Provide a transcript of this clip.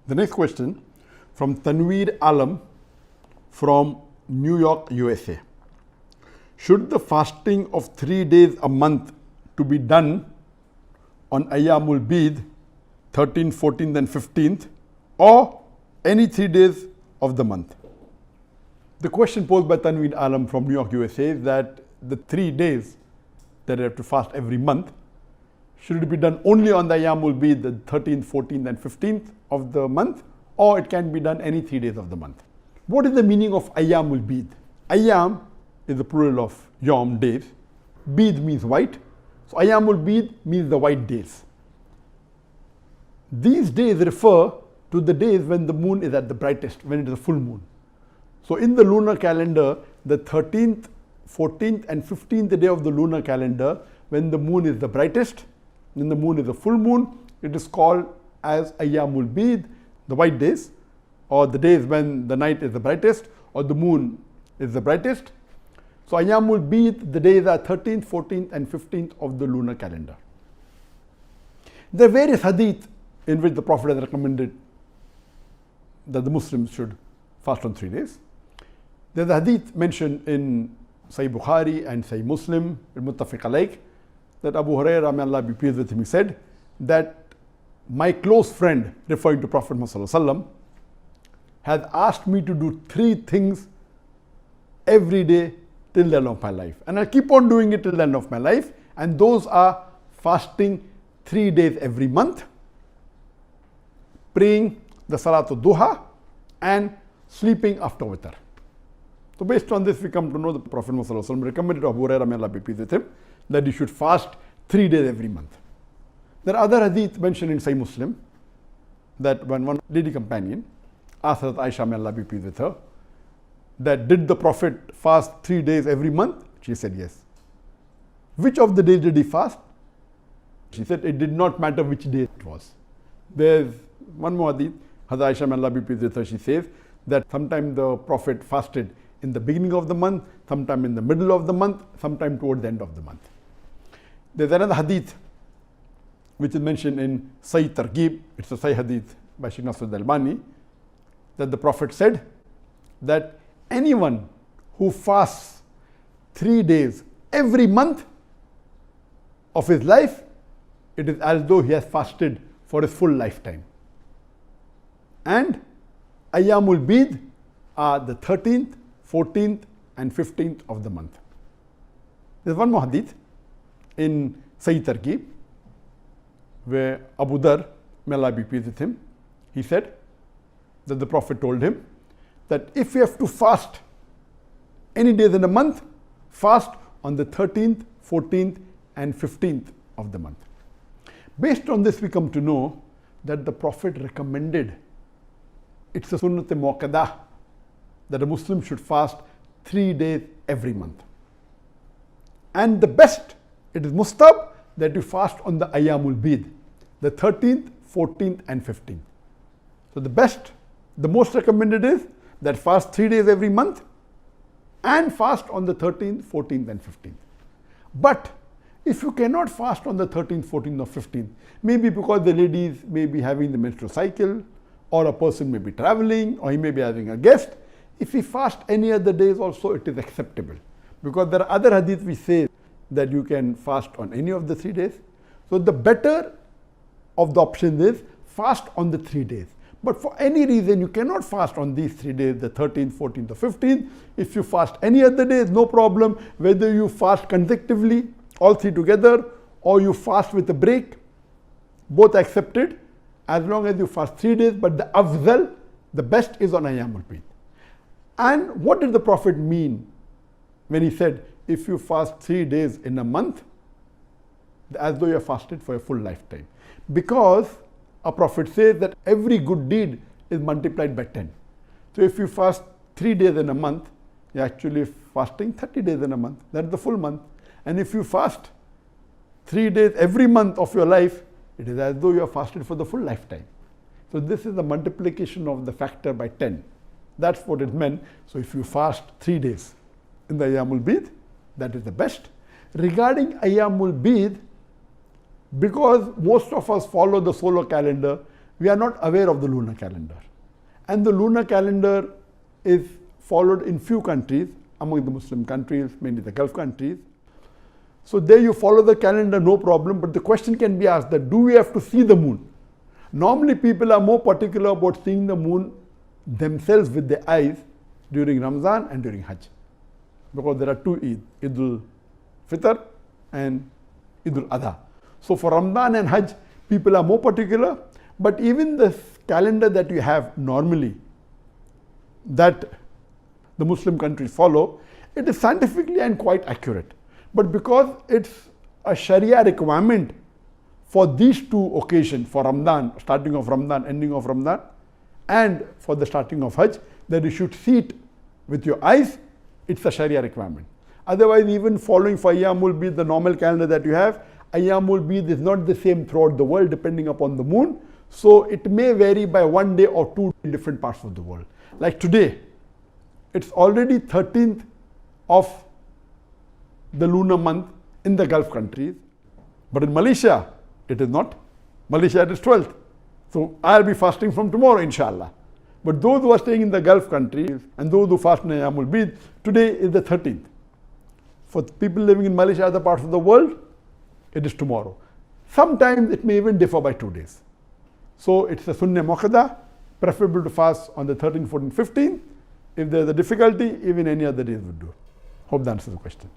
The next question from Tanveer Alam from New York, USA. Should the fasting of 3 days a month to be done on Ayyaam Al Beed, 13th, 14th and 15th, or any 3 days of the month? The question posed by Tanveer Alam from New York, USA is that the 3 days that I have to fast every month, should it be done only on the Ayyaam Al Beed, the 13th, 14th and 15th of the month, or it can be done any 3 days of the month? What is the meaning of Ayyaam Al Beed? Ayyaam is the plural of Yom, days. Beed means white. So Ayyaam Al Beed means the white days. These days refer to the days when the moon is at the brightest, when it is a full moon. So in the lunar calendar, the 13th, 14th and 15th day of the lunar calendar, when the moon is the brightest, when the moon is a full moon, it is called as Ayyaam Al Beed, the white days, or the days when the night is the brightest or the moon is the brightest. So Ayyaam Al Beed, the days are 13th, 14th and 15th of the lunar calendar. There are various hadith in which the Prophet has recommended that the Muslims should fast on 3 days. There is a hadith mentioned in Sahih Bukhari and Sahih Muslim, Muttafaq alayh, that Abu Hurairah, may Allah be pleased with him, he said that my close friend, referring to Prophet Muhammad, has asked me to do 3 things every day till the end of my life. And I'll keep on doing it till the end of my life. And those are fasting 3 days every month, praying the Salatul Duha, and sleeping after witr. So based on this, we come to know the Prophet Muhammad recommended to Abu Hurairah, may Allah be pleased with him, that he should fast 3 days every month. There are other hadith mentioned in Sahih Muslim that when one lady companion asked Hazrat Aisha, may Allah be pleased with her, that did the Prophet fast 3 days every month? She said yes. Which of the days did he fast? She said it did not matter which day it was. There's one more hadith, Hazrat Aisha, may Allah be pleased with her, she says that sometime the Prophet fasted in the beginning of the month, sometime in the middle of the month, sometime toward the end of the month. There's another hadith which is mentioned in Sahih Targhib, it's a Sahih hadith by Shaykh Nasruddin Albani, that the Prophet said that anyone who fasts 3 days every month of his life, it is as though he has fasted for his full lifetime. And Ayyaam Al Beed are the 13th, 14th and 15th of the month. There's one more hadith in Sahih Targhib where Abu Dhar, may Allah be pleased with him, he said that the Prophet told him that if you have to fast any days in a month, fast on the 13th, 14th and 15th of the month. Based on this, we come to know that the Prophet recommended, it's a sunnat muakkadah, that a Muslim should fast 3 days every month. And the best, it is mustab, that you fast on the Ayyaam Al Beed, the 13th, 14th and 15th. So the best, the most recommended is that fast 3 days every month and fast on the 13th, 14th and 15th. But if you cannot fast on the 13th, 14th or 15th, maybe because the ladies may be having the menstrual cycle, or a person may be traveling, or he may be having a guest, if he fast any other days also, it is acceptable. Because there are other hadith which say that you can fast on any of the 3 days. So the better of the options is fast on the 3 days. But for any reason you cannot fast on these 3 days, the 13th, 14th or 15th. If you fast any other days, no problem. Whether you fast consecutively, all 3 together, or you fast with a break, both accepted as long as you fast 3 days. But the afzal, the best is on Ayyaam Al Beed. And what did the Prophet mean when he said, if you fast 3 days in a month, as though you have fasted for a full lifetime? Because a Prophet says that every good deed is multiplied by 10. So if you fast 3 days in a month, you're actually fasting 30 days in a month. That's the full month. And if you fast 3 days every month of your life, it is as though you have fasted for the full lifetime. So this is the multiplication of the factor by 10. That's what it meant. So if you fast 3 days in the Ayyaam Al Beed, that is the best. Regarding Ayyaam Al Beed, because most of us follow the solar calendar, we are not aware of the lunar calendar. And the lunar calendar is followed in few countries, among the Muslim countries, mainly the Gulf countries. So there you follow the calendar, no problem, but the question can be asked that do we have to see the moon? Normally people are more particular about seeing the moon themselves with their eyes during Ramzan and during Hajj. Because there are two Eid, Eid al-Fitr and Eid al-Adha. So for Ramadan and Hajj, people are more particular, but even the calendar that you have normally, that the Muslim countries follow, it is scientifically and quite accurate. But because it's a Sharia requirement for these two occasions, for Ramadan, starting of Ramadan, ending of Ramadan, and for the starting of Hajj, that you should see it with your eyes, it's a Sharia requirement. Otherwise, even following for Ayyaam Al Beed, the normal calendar that you have, Ayyaam Al Beed is not the same throughout the world depending upon the moon. So it may vary by 1 day or 2 in different parts of the world. Like today, it's already 13th of the lunar month in the Gulf countries. But in Malaysia, it is not. Malaysia, it is 12th. So I'll be fasting from tomorrow, inshallah. But those who are staying in the Gulf countries and those who fast in Ayyaam Al Beed, today is the 13th. For people living in Malaysia, other parts of the world, it is tomorrow. Sometimes it may even differ by 2 days. So it's a Sunnah Muakkada, preferable to fast on the 13th, 14th, 15th. If there's a difficulty, even any other days would do. Hope that answers the question.